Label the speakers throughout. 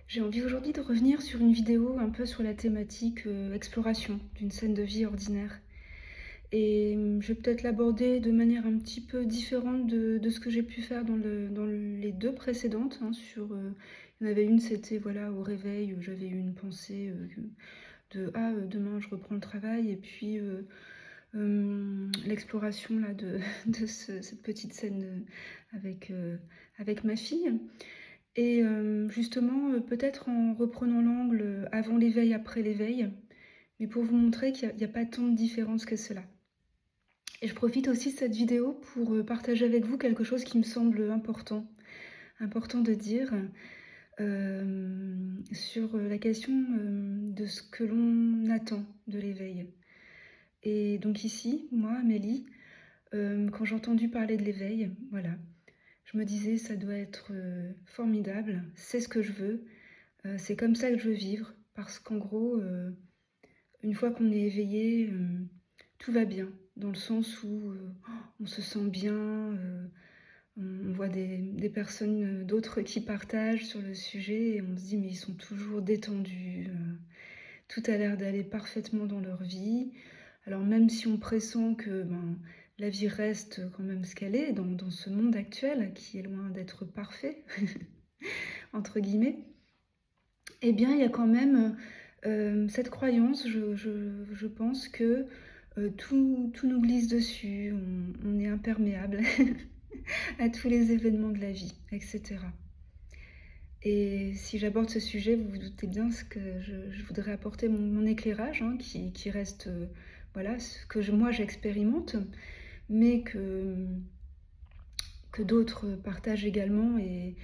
Speaker 1: J'ai envie aujourd'hui de revenir sur une vidéo un peu sur la thématique exploration d'une scène de vie ordinaire. Et je vais peut-être l'aborder de manière un petit peu différente de ce que j'ai pu faire dans les deux précédentes. Hein, il y en avait une, c'était voilà, au réveil, j'avais eu une pensée de «Ah, demain je reprends le travail» et puis l'exploration là, cette petite scène avec ma fille. Et justement, peut-être en reprenant l'angle, avant l'éveil, après l'éveil, mais pour vous montrer qu'il y a pas tant de différence que cela. Et je profite aussi de cette vidéo pour, partager avec vous quelque chose qui me semble important de dire, sur, la question, de ce que l'on attend de l'éveil. Et donc ici, moi, Amélie, quand j'ai entendu parler de l'éveil, voilà, je me disais: «Ça doit être, formidable, c'est ce que je veux». C'est comme ça que je veux vivre parce qu'en gros, une fois qu'on est éveillé, tout va bien. Dans le sens où, on se sent bien, on voit des personnes, d'autres qui partagent sur le sujet et on se dit: «Mais ils sont toujours détendus, tout a l'air d'aller parfaitement dans leur vie». Alors même si on pressent que, ben, la vie reste quand même ce qu'elle est dans ce monde actuel qui est loin d'être «parfait» entre guillemets. Eh bien, il y a quand même, cette croyance, je pense que, tout nous glisse dessus, on est imperméable à tous les événements de la vie et cetera. Et si j'aborde ce sujet, vous vous doutez bien ce que je voudrais apporter mon éclairage, hein, qui reste, voilà, ce que moi j'expérimente, mais que d'autres partagent également et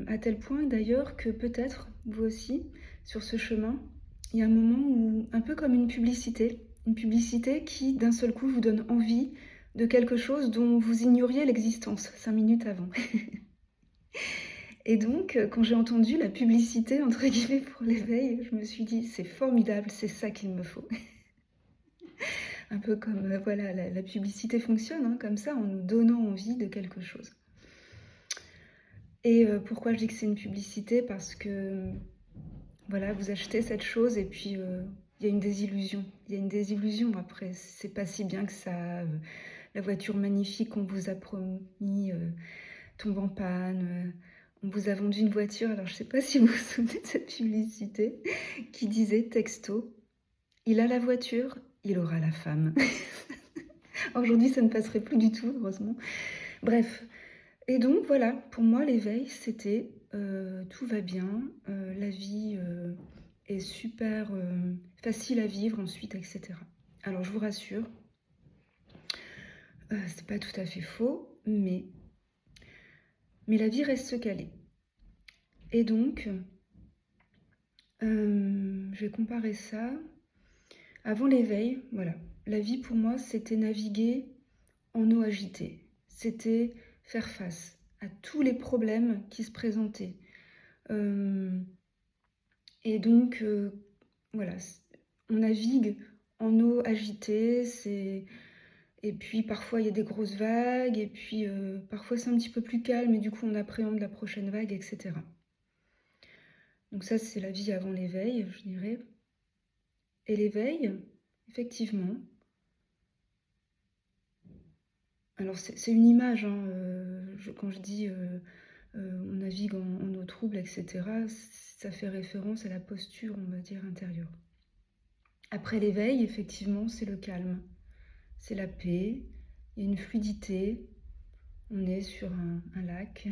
Speaker 1: à tel point d'ailleurs que peut-être, vous aussi, sur ce chemin, il y a un moment où un peu comme une publicité qui, d'un seul coup, vous donne envie de quelque chose dont vous ignoriez l'existence 5 minutes avant. Et donc, quand j'ai entendu la «publicité» entre guillemets pour l'éveil, je me suis dit: «C'est formidable, c'est ça qu'il me faut». Un peu comme, voilà, la publicité fonctionne, hein, comme ça, en nous donnant envie de quelque chose. Et pourquoi je dis que c'est une publicité? Parce que, voilà, vous achetez cette chose et puis, il y a une désillusion. Il y a une désillusion après, c'est pas si bien que ça, la voiture magnifique qu'on vous a promis, tombe en panne, on vous a vendu une voiture, alors je sais pas si vous vous souvenez de cette publicité qui disait texto: «Il a la voiture, il aura la femme». Aujourd'hui, ça ne passerait plus du tout, heureusement. Bref, et donc voilà, pour moi l'éveil c'était, tout va bien, la vie, est super, facile à vivre ensuite et cetera. Alors je vous rassure, c'est pas tout à fait faux, mais la vie reste ce qu'elle est. Et donc, je vais comparer ça. Avant l'éveil, voilà, la vie pour moi c'était naviguer en eau agitée. C'était faire face à tous les problèmes qui se présentaient. Hem Et donc, voilà, on navigue en eau agitée, et puis parfois il y a des grosses vagues et puis, parfois c'est un petit peu plus calme et du coup on appréhende la prochaine vague et cetera. Donc ça, c'est la vie avant l'éveil, je dirais. Et l'éveil, effectivement, alors c'est une image, hein, quand je dis, on navigue en eau trouble et cetera, ça fait référence à la posture, on va dire, intérieure. Après l'éveil, effectivement, c'est le calme, c'est la paix, il y a une fluidité, on est sur un lac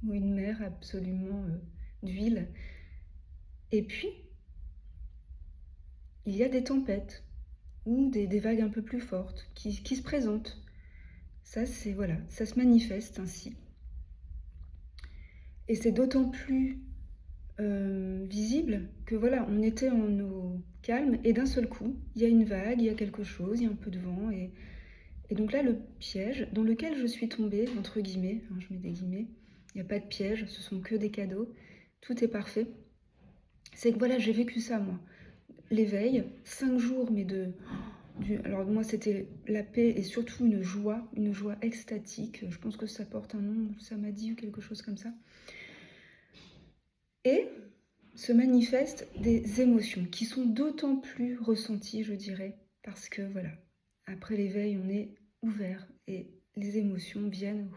Speaker 1: ou une mer absolument, d'huile. Et puis, il y a des tempêtes ou des vagues un peu plus fortes qui se présentent. Ça, c'est voilà, ça se manifeste ainsi. Et c'est d'autant plus, visible que voilà, on était en eau calme et d'un seul coup, il y a une vague, il y a quelque chose, il y a un peu de vent et donc là, le piège dans lequel je suis tombée, entre guillemets, hein, je mets des guillemets, il y a pas de piège, ce sont que des cadeaux, tout est parfait. C'est que voilà, j'ai vécu ça moi. L'éveil, 5 jours, mais alors moi c'était la paix et surtout une joie extatique. Je pense que ça porte un nom, ça m'a dit ou quelque chose comme ça. Et se manifestent des émotions qui sont d'autant plus ressenties, je dirais, parce que voilà, après l'éveil, on est ouvert et les émotions viennent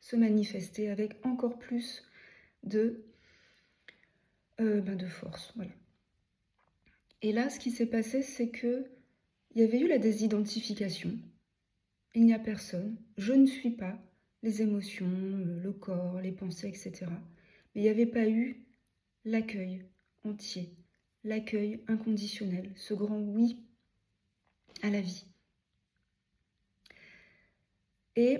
Speaker 1: se manifester avec encore plus de, de force, voilà. Et là, ce qui s'est passé, c'est qu'il y avait eu la désidentification. Il n'y a personne, je ne suis pas les émotions, le corps, les pensées, etc. Mais il n'y avait pas eu l'accueil entier, l'accueil inconditionnel, ce grand oui à la vie. Et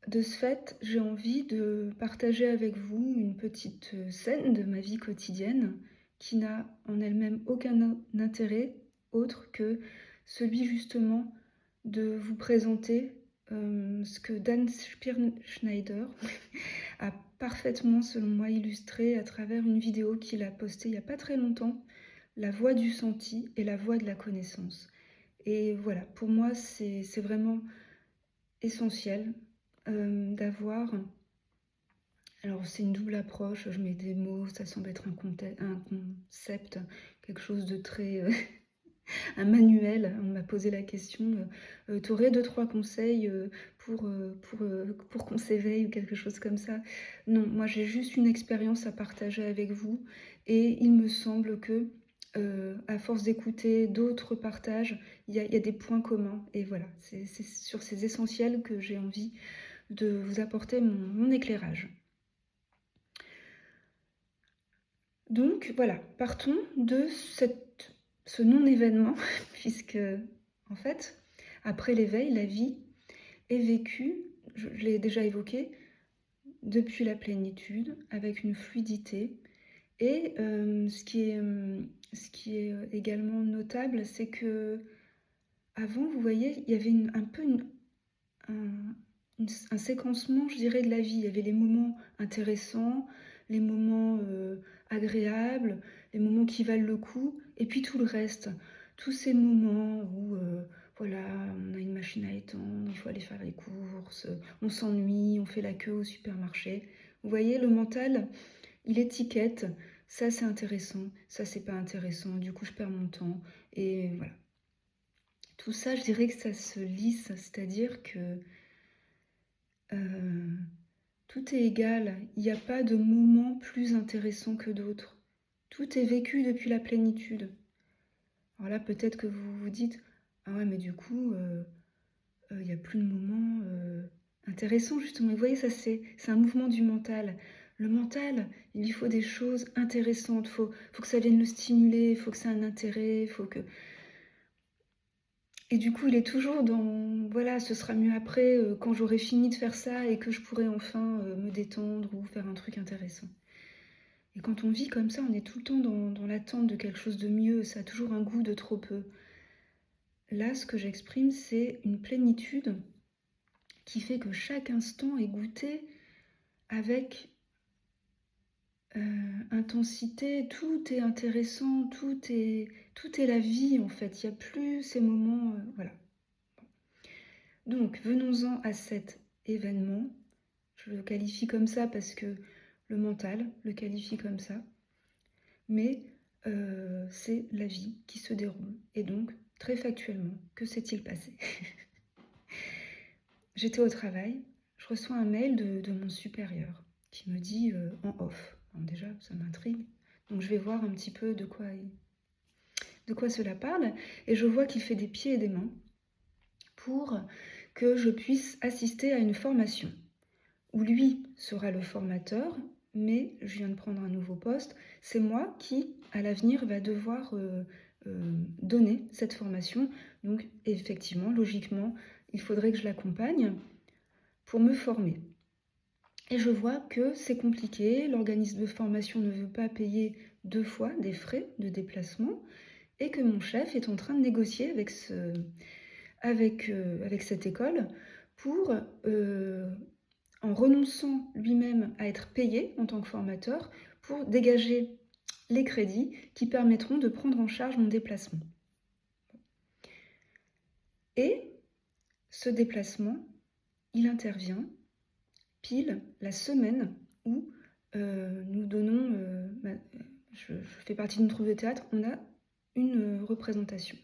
Speaker 1: de ce fait, j'ai envie de partager avec vous une petite scène de ma vie quotidienne qui n'a en elle-même aucun intérêt autre que celui justement de vous présenter ce que Dan Schneider a parfaitement, selon moi, illustré à travers une vidéo qu'il a postée il n'y a pas très longtemps, la voix du senti et la voix de la connaissance. Et voilà, pour moi, c'est vraiment essentiel d'avoir... Alors c'est une double approche, je mets des mots, ça semble être un concept, quelque chose de très... un manuel. On m'a posé la question, tu aurais 2-3 conseils pour qu'on s'éveille ou quelque chose comme ça? Non, moi j'ai juste une expérience à partager avec vous et il me semble que, à force d'écouter d'autres partages, il y a des points communs et voilà, c'est sur ces essentiels que j'ai envie de vous apporter mon éclairage. Donc voilà, partons de ce non-événement, puisque en fait, après l'éveil, la vie est vécue, je l'ai déjà évoqué, depuis la plénitude, avec une fluidité. Et ce qui est également notable, c'est que avant, vous voyez, il y avait un peu un séquencement, je dirais, de la vie. Il y avait les moments intéressants, les moments agréables, les moments qui valent le coup, et puis tout le reste. Tous ces moments où, voilà, on a une machine à étendre, il faut aller faire les courses, on s'ennuie, on fait la queue au supermarché. Vous voyez, le mental, il étiquette, ça c'est intéressant, ça c'est pas intéressant, du coup je perds mon temps, et voilà. Tout ça, je dirais que ça se lisse, c'est-à-dire que tout est égal, il n'y a pas de moment plus intéressant que d'autres. Tout est vécu depuis la plénitude. Alors là, peut-être que vous vous dites, ah ouais, mais du coup, il n'y a plus de moments intéressants, justement. Et vous voyez, ça, c'est un mouvement du mental. Le mental, il lui faut des choses intéressantes, faut que ça vienne le stimuler, il faut que ça ait un intérêt, faut que... Et du coup, il est toujours dans, voilà, ce sera mieux après, quand j'aurai fini de faire ça et que je pourrai enfin me détendre ou faire un truc intéressant. Et quand on vit comme ça, on est tout le temps dans l'attente de quelque chose de mieux, ça a toujours un goût de trop peu. Là, ce que j'exprime, c'est une plénitude qui fait que chaque instant est goûté avec intensité, tout est intéressant, tout est la vie en fait, il n'y a plus ces moments, voilà. Donc, venons-en à cet événement. Je le qualifie comme ça parce que le mental le qualifie comme ça. Mais c'est la vie qui se déroule. Et donc, très factuellement, que s'est-il passé? J'étais au travail, je reçois un mail de mon supérieur qui me dit en off. Alors déjà, ça m'intrigue. Donc je vais voir un petit peu de quoi cela parle. Et je vois qu'il fait des pieds et des mains pour que je puisse assister à une formation où lui sera le formateur, mais je viens de prendre un nouveau poste. C'est moi qui, à l'avenir, va devoir donner cette formation. Donc, effectivement, logiquement, il faudrait que je l'accompagne pour me former. Et je vois que c'est compliqué, l'organisme de formation ne veut pas payer 2 fois des frais de déplacement et que mon chef est en train de négocier avec cette école pour, en renonçant lui-même à être payé en tant que formateur, pour dégager les crédits qui permettront de prendre en charge mon déplacement. Et ce déplacement, il intervient pile la semaine où nous donnons je fais partie d'une troupe de théâtre, on a une représentation.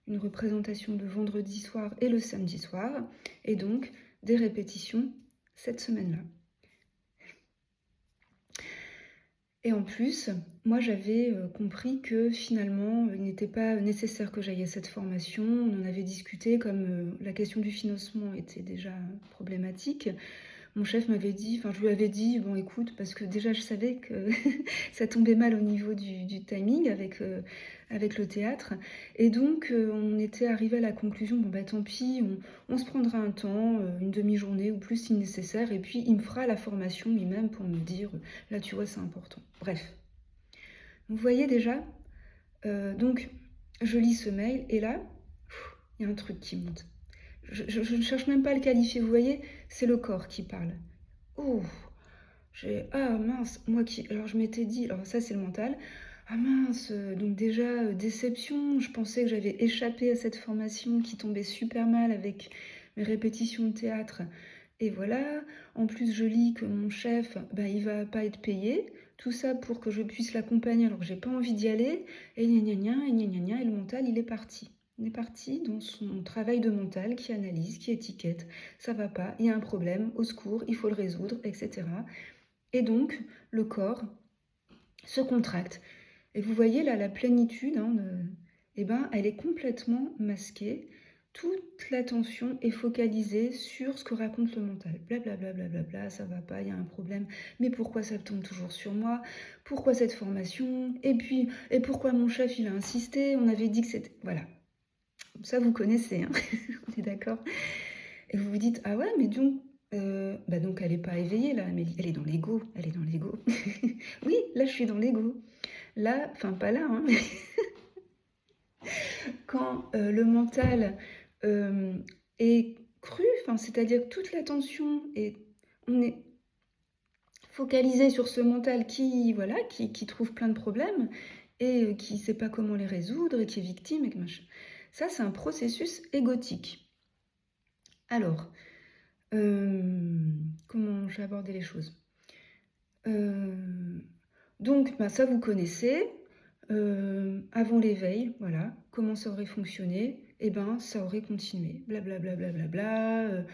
Speaker 1: Une représentation le vendredi soir et le samedi soir, et donc des répétitions cette semaine-là. Et en plus, moi j'avais compris que finalement, il n'était pas nécessaire que j'aille à cette formation. On en avait discuté, comme la question du financement était déjà problématique. Mon chef m'avait dit, enfin je lui avais dit, bon écoute, parce que déjà je savais que ça tombait mal au niveau du timing avec le théâtre. Et donc on était arrivé à la conclusion, bon bah tant pis, on se prendra un temps, une demi-journée ou plus si nécessaire, et puis il me fera la formation lui-même pour me dire, là tu vois c'est important. Bref. Vous voyez déjà, donc je lis ce mail et là, il y a un truc qui monte. Je ne cherche même pas à le qualifier, vous voyez, c'est le corps qui parle. Oh, ah mince, moi qui... Alors je m'étais dit, alors ça c'est le mental, ah mince, donc déjà déception, je pensais que j'avais échappé à cette formation qui tombait super mal avec mes répétitions de théâtre. Et voilà, en plus je lis que mon chef, ben, il va pas être payé, tout ça pour que je puisse l'accompagner alors que j'ai pas envie d'y aller, et gna gna gna, et gna gna gna, et le mental il est parti. Il est parti dans son travail de mental qui analyse, qui étiquette. Ça va pas, il y a un problème, au secours, il faut le résoudre, etc. Et donc, le corps se contracte. Et vous voyez là, la plénitude, eh ben, elle est complètement masquée. Toute l'attention est focalisée sur ce que raconte le mental. Blablabla, bla, bla, bla, bla, ça va pas, il y a un problème. Mais pourquoi ça tombe toujours sur moi? Pourquoi cette formation? Et pourquoi mon chef, il a insisté? On avait dit que c'était... Voilà. Ça, vous connaissez, hein. On est d'accord? Et vous vous dites, ah ouais, mais donc, donc elle n'est pas éveillée, là, Amélie. Elle est dans l'ego, elle est dans l'ego. Oui, là, je suis dans l'ego. Là, enfin, pas là, hein. Quand le mental est cru, c'est-à-dire que toute l'attention, on est focalisé sur ce mental qui trouve plein de problèmes et qui ne sait pas comment les résoudre et qui est victime. Et que machin. Ça, c'est un processus égotique. Alors, comment j'ai abordé les choses? Donc, ça vous connaissez. Avant l'éveil, voilà, comment ça aurait fonctionné? Eh ben, ça aurait continué. Blablabla, bla.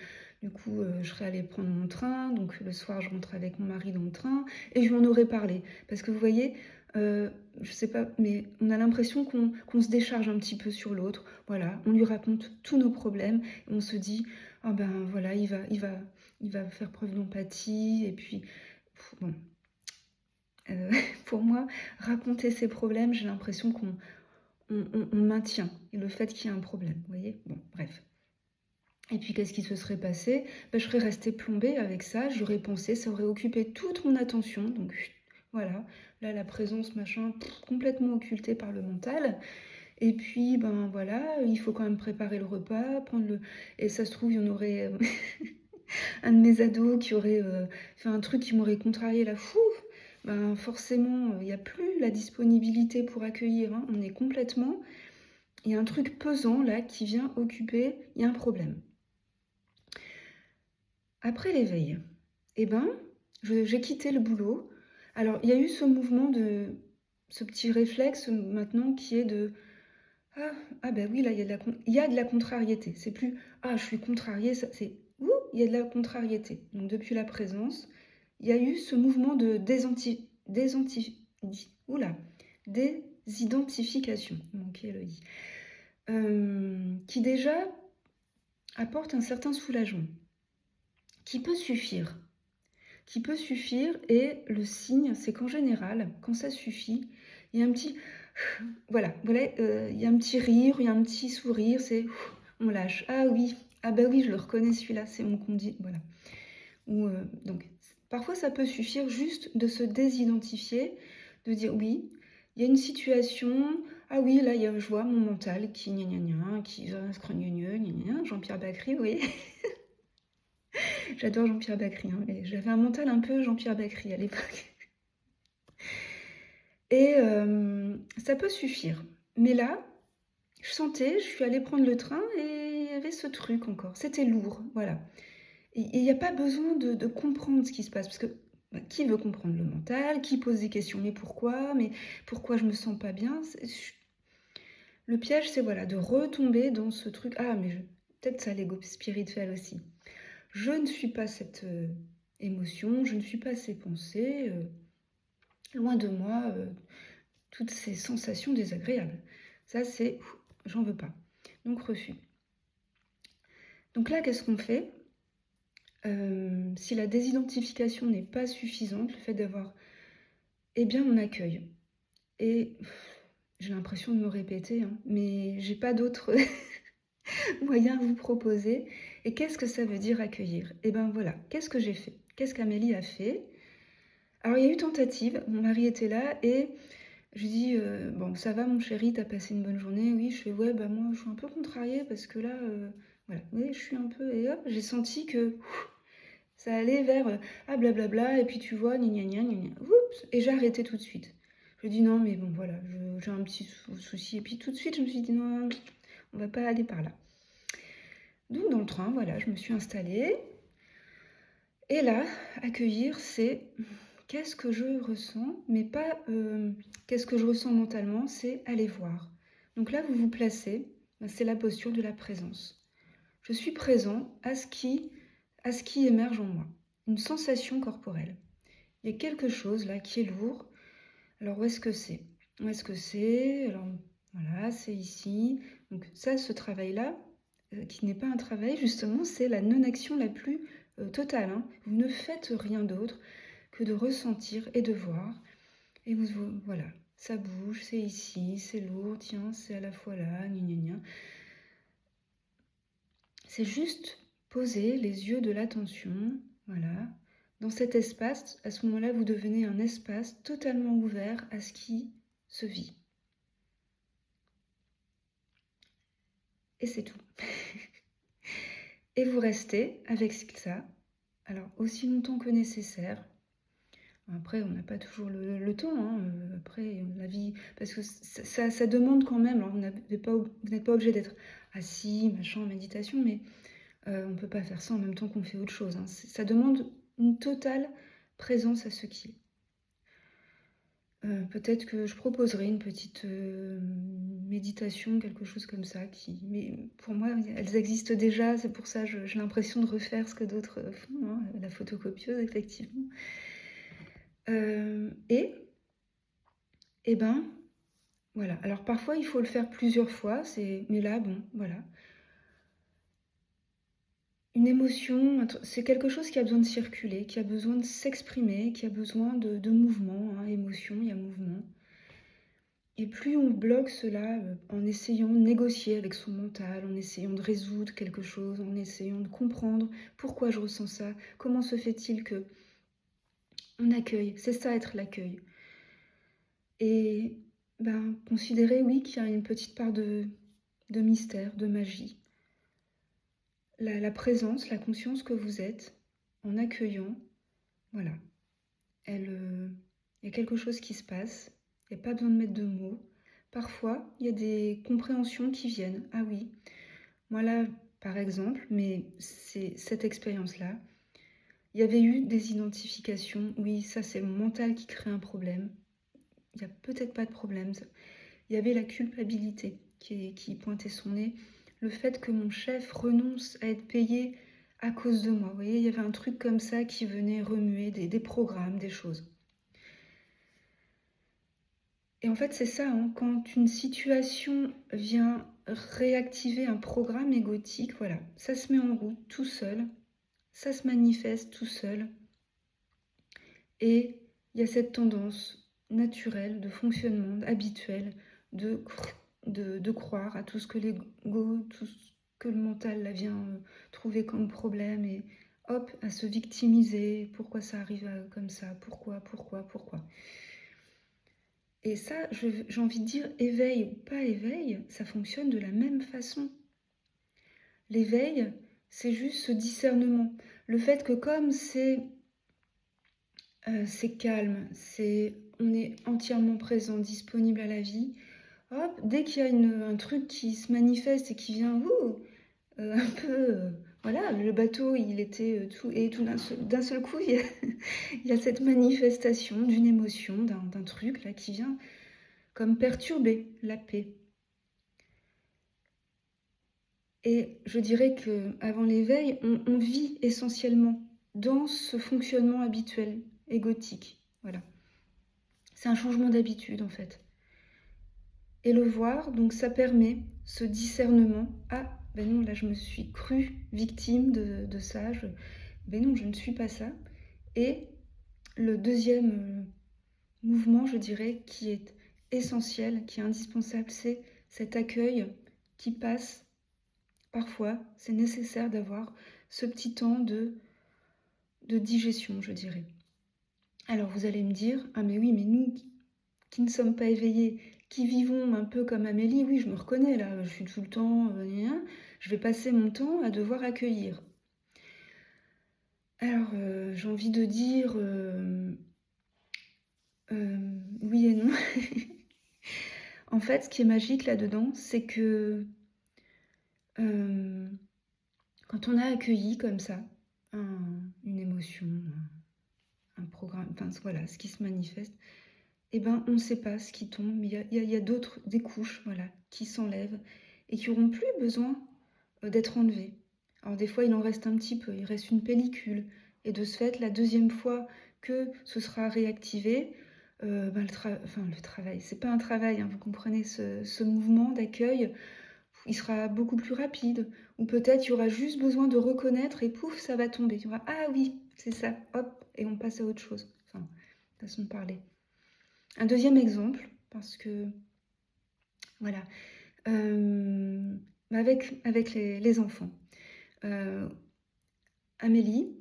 Speaker 1: Du coup, je serais allée prendre mon train. Donc, le soir, je rentre avec mon mari dans le train et je lui en aurais parlé. Parce que vous voyez, je sais pas, mais on a l'impression qu'on se décharge un petit peu sur l'autre. Voilà, on lui raconte tous nos problèmes et on se dit, ah ben voilà, il va faire preuve d'empathie. Et puis, bon. Pour moi, raconter ses problèmes, j'ai l'impression qu'on maintient le fait qu'il y a un problème, vous voyez? Bon, bref. Et puis, qu'est-ce qui se serait passé? Je serais restée plombée avec ça, j'aurais pensé, ça aurait occupé toute mon attention, donc voilà, là, la présence, machin, complètement occultée par le mental. Et puis, ben voilà, il faut quand même préparer le repas, Et ça se trouve, il y en aurait un de mes ados qui aurait fait un truc qui m'aurait contrarié la fou. Ben forcément, il n'y a plus la disponibilité pour accueillir, hein. On est complètement... Il y a un truc pesant là qui vient occuper, il y a un problème. Après l'éveil, eh ben, j'ai quitté le boulot. Alors, il y a eu ce mouvement ce petit réflexe maintenant qui est de... Ah ben oui, là, il y a de la contrariété. C'est plus, ah, je suis contrariée, c'est, ouh, il y a de la contrariété. Donc, depuis la présence, il y a eu ce mouvement de désidentification, il manquait le i, qui déjà apporte un certain soulagement, qui peut suffire. Et le signe, c'est qu'en général, quand ça suffit, il y a un petit... Voilà, il y a un petit rire, il y a un petit sourire, on lâche. Ah oui, je le reconnais celui-là, c'est mon condit, voilà. Donc, parfois ça peut suffire juste de se désidentifier, de dire oui, il y a une situation, ah oui, là je vois mon mental qui gna gna gna, qui gna gna, Jean-Pierre Bacry, vous voyez. J'adore Jean-Pierre Bacry, hein, et j'avais un mental un peu Jean-Pierre Bacry à l'époque. Et ça peut suffire. Mais là, je suis allée prendre le train et il y avait ce truc encore. C'était lourd, voilà. Et il n'y a pas besoin de comprendre ce qui se passe. Parce que Bah, qui veut comprendre le mental? Qui pose des questions? Mais pourquoi? Mais pourquoi je me sens pas bien? Le piège, c'est voilà, de retomber dans ce truc: «Ah mais je» peut-être ça l'ego spirituel aussi. Je ne suis pas cette, émotion, je ne suis pas ces pensées, loin de moi, toutes ces sensations désagréables. Ça, c'est j'en veux pas. Donc refus. Donc là, qu'est-ce qu'on fait? Si la désidentification n'est pas suffisante, le fait d'avoir eh bien, on accueille et j'ai l'impression de me répéter, hein, mais j'ai pas d'autres moyens à vous proposer. Et qu'est-ce que ça veut dire accueillir? Eh ben, voilà, qu'est-ce que j'ai fait? Qu'est-ce qu'Amélie a fait? Alors il y a eu tentative, mon mari était là et je lui dis: «Bon, ça va mon chéri, tu as passé une bonne journée?» «Oui». Je fais: «Ouais, bah, moi, je suis un peu contrariée parce que là, voilà, oui, je suis un peu» et hop, j'ai senti que ça allait vers, ah blablabla et puis tu vois, gna gna gna gna gna. Oups! Et j'ai arrêté tout de suite. Je lui dis: «Non, mais bon, voilà, j'ai un petit souci» et puis tout de suite, je me suis dit: «Non, on va pas aller par là». Donc dans le train, voilà, je me suis installée et là, accueillir, c'est qu'est-ce que je ressens? Mais pas, qu'est-ce que je ressens mentalement? C'est aller voir. Donc là, vous vous placez, bah, c'est la posture de la présence. Je suis présent à ce qui émerge en moi, une sensation corporelle. Il y a quelque chose là qui est lourd. Alors où est-ce que c'est? Où est-ce que c'est? Alors voilà, c'est ici. Donc ça, ce travail-là, qui n'est pas un travail justement, c'est la non-action la plus, totale, hein. Vous ne faites rien d'autre que de ressentir et de voir et voilà, ça bouge, c'est ici, c'est lourd, tiens, c'est à la fois là, gna gna gna. C'est juste poser les yeux de l'attention, voilà, dans cet espace. À ce moment-là, vous devenez un espace totalement ouvert à ce qui se vit. Et c'est tout. Et vous restez avec ça, alors aussi longtemps que nécessaire. Après, on n'a pas toujours le temps, hein, après la vie parce que ça demande quand même, alors vous n'êtes pas obligé d'être assis, machin, en méditation, mais on ne peut pas faire ça en même temps qu'on fait autre chose, hein. Ça demande une totale présence à ce qui est. Peut-être que je proposerai une petite, méditation, quelque chose comme ça mais pour moi, elles existent déjà, c'est pour ça j'ai l'impression de refaire ce que d'autres, font, hein, la photocopieuse effectivement. Hem et ben, voilà. Alors parfois, il faut le faire plusieurs fois, mais là, bon, voilà. Une émotion, c'est quelque chose qui a besoin de circuler, qui a besoin de s'exprimer, qui a besoin de mouvement, hein. Émotion, il y a mouvement. Et plus on bloque cela, en essayant de négocier avec son mental, en essayant de résoudre quelque chose, en essayant de comprendre pourquoi je ressens ça, comment se fait-il que on accueille, c'est ça être l'accueil. Et ben, considérez, oui, qu'il y a une petite part de mystère, de magie. La présence, la conscience que vous êtes, en accueillant, voilà, il y a quelque chose qui se passe, il y a pas besoin de mettre de mots. Parfois, il y a des compréhensions qui viennent. Ah oui, moi là, par exemple, mais c'est cette expérience-là, il y avait eu des identifications. Oui, ça c'est mon mental qui crée un problème. Il y a peut-être pas de problème. Il y avait la culpabilité qui pointait son nez. Le fait que mon chef renonce à être payé à cause de moi. Vous voyez, il y avait un truc comme ça qui venait remuer des programmes, des choses. Et en fait, c'est ça, hein, quand une situation vient réactiver un programme égotique, voilà, ça se met en route tout seul, ça se manifeste tout seul. Et il y a cette tendance naturelle de fonctionnement, habituelle, de, de croire à tout ce que l'ego, tout ce que le mental là, vient trouver comme problème et hop, à se victimiser. Pourquoi ça arrive comme ça? Pourquoi? Et ça, j'ai envie de dire, éveil ou pas éveil, ça fonctionne de la même façon. L'éveil, c'est juste ce discernement. Le fait que comme c'est calme, on est entièrement présent, disponible à la vie. Hop, dès qu'il y a un truc qui se manifeste et qui vient un peu voilà, le bateau, il était, tout et tout d'un seul coup, il y a il y a cette manifestation d'une émotion, d'un truc là qui vient comme perturber la paix. Et je dirais qu'avant l'éveil, on vit essentiellement dans ce fonctionnement habituel, égotique, voilà. C'est un changement d'habitude, en fait. Et le voir, donc ça permet ce discernement. Ah, ben non, là je me suis crue victime de ça. Ben non, je ne suis pas ça. Et le deuxième mouvement, je dirais, qui est essentiel, qui est indispensable, c'est cet accueil qui passe. Parfois, c'est nécessaire d'avoir ce petit temps de digestion, je dirais. Alors vous allez me dire, ah mais oui, mais nous qui ne sommes pas éveillés, qui vivons un peu comme Amélie, oui, je me reconnais là, je suis tout le temps, je vais passer mon temps à devoir accueillir. Alors, j'ai envie de dire oui et non. En fait, ce qui est magique là-dedans, c'est que euh, quand on a accueilli comme ça une émotion, un programme, enfin voilà, ce qui se manifeste, eh ben, on ne sait pas ce qui tombe. Il y a d'autres, des couches, voilà, qui s'enlèvent et qui n'auront plus besoin d'être enlevées. Alors des fois, il en reste un petit peu, il reste une pellicule. Et de ce fait, la deuxième fois que ce sera réactivé, ben, le travail, c'est pas un travail, hein, vous comprenez, ce mouvement d'accueil, il sera beaucoup plus rapide. Ou peut-être il y aura juste besoin de reconnaître et pouf, ça va tomber. Il y aura, ah oui, c'est ça, hop, et on passe à autre chose. Enfin, façon de parler. Un deuxième exemple, parce que, voilà, avec les enfants. Amélie,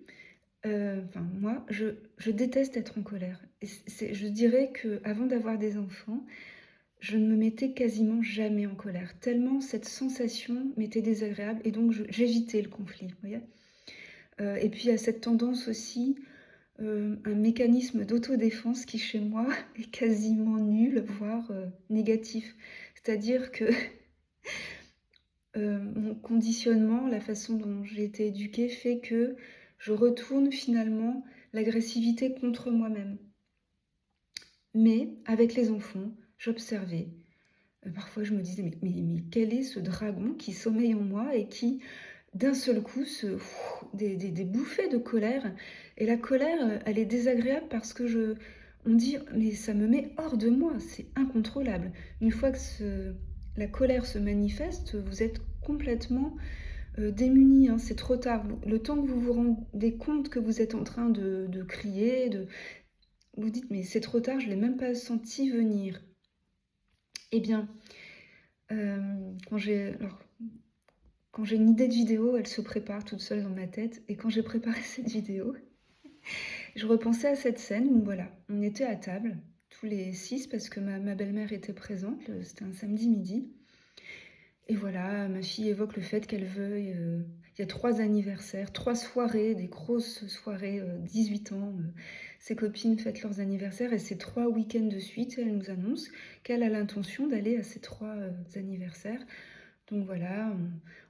Speaker 1: enfin moi, je déteste être en colère. Et je dirais qu'avant d'avoir des enfants, je ne me mettais quasiment jamais en colère, tellement cette sensation m'était désagréable et donc j'évitais le conflit, vous voyez. Et puis il y a cette tendance aussi, un mécanisme d'autodéfense qui chez moi est quasiment nul, voire négatif. C'est-à-dire que mon conditionnement, la façon dont j'ai été éduquée fait que je retourne finalement l'agressivité contre moi-même. Mais avec les enfants, j'observais. Parfois je me disais mais quel est ce dragon qui sommeille en moi et qui d'un seul coup des bouffées de colère. Et la colère, elle est désagréable parce que on dit mais ça me met hors de moi, c'est incontrôlable. Une fois que la colère se manifeste, vous êtes complètement démuni, hein, c'est trop tard. Le temps que vous vous rendez compte que vous êtes en train de crier, vous dites mais c'est trop tard, je ne l'ai même pas senti venir. Eh bien, quand j'ai une idée de vidéo, elle se prépare toute seule dans ma tête. Et quand j'ai préparé cette vidéo, je repensais à cette scène où voilà, on était à table, tous les 6, parce que ma belle-mère était présente, c'était un samedi midi. Et voilà, ma fille évoque le fait qu'elle veuille... il y a 3 anniversaires, 3 soirées, des grosses soirées, 18 ans. Ses copines fêtent leurs anniversaires et c'est 3 week-ends de suite. Elle nous annonce qu'elle a l'intention d'aller à ces 3 anniversaires. Donc voilà,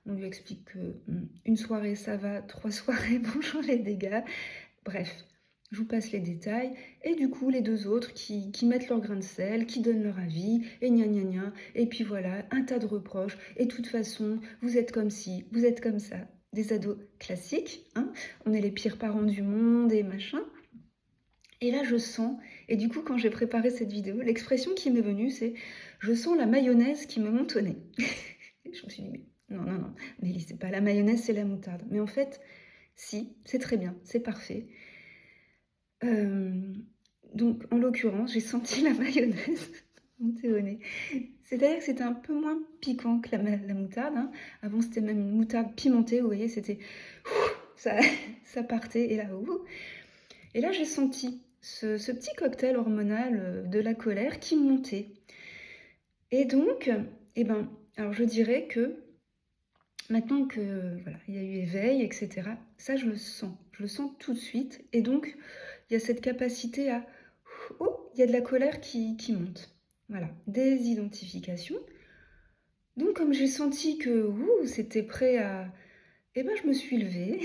Speaker 1: on lui explique qu'une soirée ça va, 3 soirées, bonjour les dégâts. Bref, je vous passe les détails. Et du coup, les 2 autres qui mettent leur grain de sel, qui donnent leur avis, et gna gna gna. Et puis voilà, un tas de reproches. Et de toute façon, vous êtes comme ci, vous êtes comme ça. Des ados classiques, hein. On est les pires parents du monde et machin. Et là, je sens, et du coup, quand j'ai préparé cette vidéo, l'expression qui m'est venue, c'est « je sens la mayonnaise qui me monte au nez ». Je me suis dit, mais non, Nelly, c'est pas la mayonnaise, c'est la moutarde. Mais en fait, si, c'est très bien, c'est parfait. Donc, en l'occurrence, j'ai senti la mayonnaise monter au nez. C'est-à-dire que c'était un peu moins piquant que la moutarde, hein. Avant, c'était même une moutarde pimentée, vous voyez, c'était... ça partait, et là, j'ai senti ce petit cocktail hormonal de la colère qui montait. Et donc, eh ben, alors je dirais que maintenant que voilà, il y a eu éveil, etc., ça je le sens tout de suite. Et donc, il y a cette capacité à... Oh, il y a de la colère qui monte. Voilà, des identifications. Donc, comme j'ai senti que c'était prêt Et ben, je me suis levée,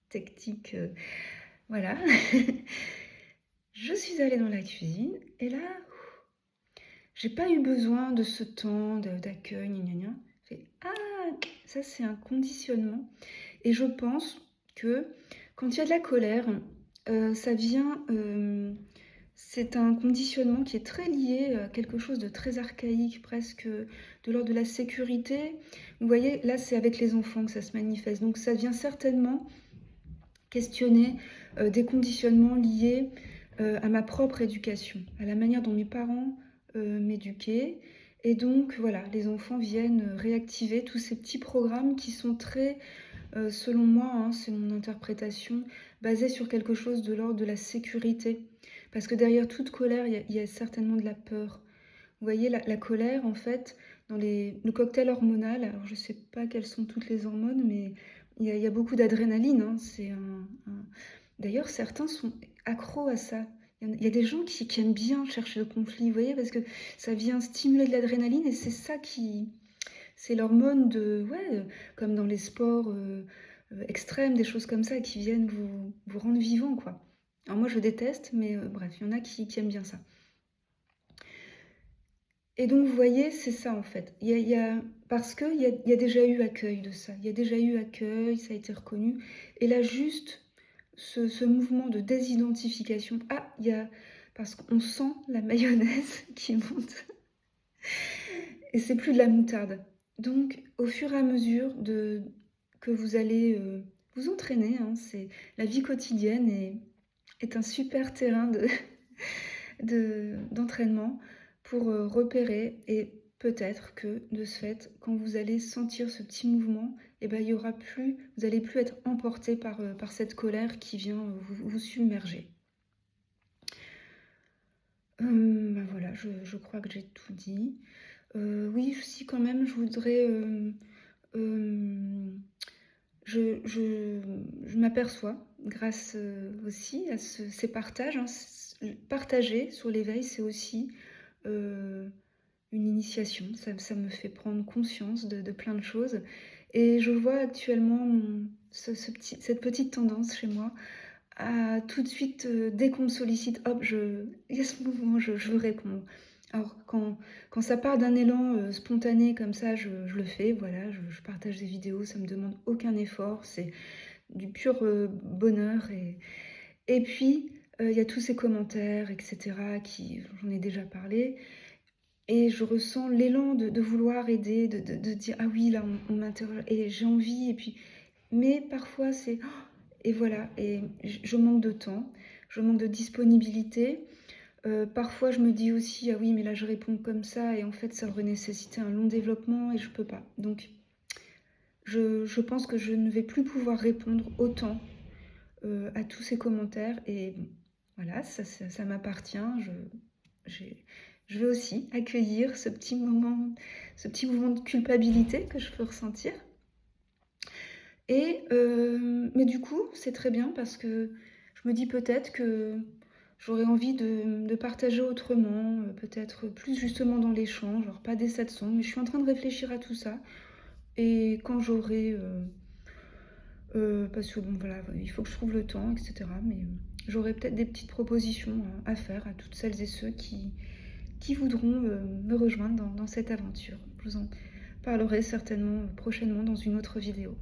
Speaker 1: tactique, voilà. Je suis allée dans la cuisine et là, j'ai pas eu besoin de ce temps d'accueil, gna gna gna. J'ai fait: «Ah, ça c'est un conditionnement» et je pense que quand il y a de la colère, ça vient, c'est un conditionnement qui est très lié à quelque chose de très archaïque, presque, de l'ordre de la sécurité. Vous voyez, là, c'est avec les enfants que ça se manifeste, donc ça vient certainement questionner, des conditionnements liés, à ma propre éducation, à la manière dont mes parents, m'éduquaient et donc voilà, les enfants viennent, réactiver tous ces petits programmes qui sont très, selon moi, hein, c'est mon interprétation, basés sur quelque chose de l'ordre de la sécurité. Parce que derrière toute colère, il y a certainement de la peur. Vous voyez, la colère, en fait, dans le cocktail hormonal, alors je ne sais pas quelles sont toutes les hormones, mais il y a beaucoup d'adrénaline, hein. D'ailleurs, certains sont accros à ça. Il y a des gens qui aiment bien chercher le conflit, vous voyez? Parce que ça vient stimuler de l'adrénaline et c'est ça qui c'est l'hormone de ouais, comme dans les sports, extrêmes, des choses comme ça qui viennent vous rendre vivant, quoi. Alors moi, je déteste, mais bref, il y en a qui aiment bien ça. Et donc vous voyez, c'est ça en fait. Il y a parce qu'il y a déjà eu accueil de ça. Il y a déjà eu accueil, ça a été reconnu et là juste ce mouvement de désidentification, ah, il y a parce qu'on sent la mayonnaise qui monte et c'est plus de la moutarde. Donc au fur et à mesure que vous allez, vous entraîner, hein, c'est la vie quotidienne est un super terrain d'entraînement pour, repérer et peut-être que, de ce fait, quand vous allez sentir ce petit mouvement et ben, il y aura plus vous allez plus être emporté par cette colère qui vient, vous submerger. Bah, voilà, je crois que j'ai tout dit. Oui, si quand même je voudrais, hem, je m'aperçois grâce, aussi à ces partages, hein, partager sur l'éveil, c'est aussi, heu, une initiation. Ça me fait prendre conscience de plein de choses et je vois actuellement cette petite tendance chez moi à tout de suite, dès qu'on me sollicite, hop, il y a ce mouvement, je veux répondre. Alors quand ça part d'un élan, spontané comme ça, je le fais, voilà, je partage des vidéos, ça me demande aucun effort, c'est du pur, bonheur et puis, il y a tous ces commentaires et cetera qui j'en ai déjà parlé et je ressens l'élan de vouloir aider, de dire: «Ah oui, là, on m'interroge» et j'ai envie et puis mais parfois c'est et voilà et je manque de temps, je manque de disponibilité. Parfois je me dis aussi: «Ah oui, mais là je réponds comme ça et en fait ça aurait nécessité un long développement et je peux pas». Donc je pense que je ne vais plus pouvoir répondre autant, à tous ces commentaires et bon, voilà, ça m'appartient. J'ai je vais aussi accueillir ce petit mouvement de culpabilité que je peux ressentir et mais du coup, c'est très bien parce que je me dis peut-être que j'aurais envie de partager autrement, peut-être plus justement dans l'échange, alors pas dès 700, mais je suis en train de réfléchir à tout ça et quand j'aurai, parce que bon voilà, il faut que je trouve le temps et cetera, mais j'aurai peut-être des petites propositions à faire à toutes celles et ceux qui voudront, me rejoindre dans cette aventure. Je vous en parlerai certainement, prochainement dans une autre vidéo.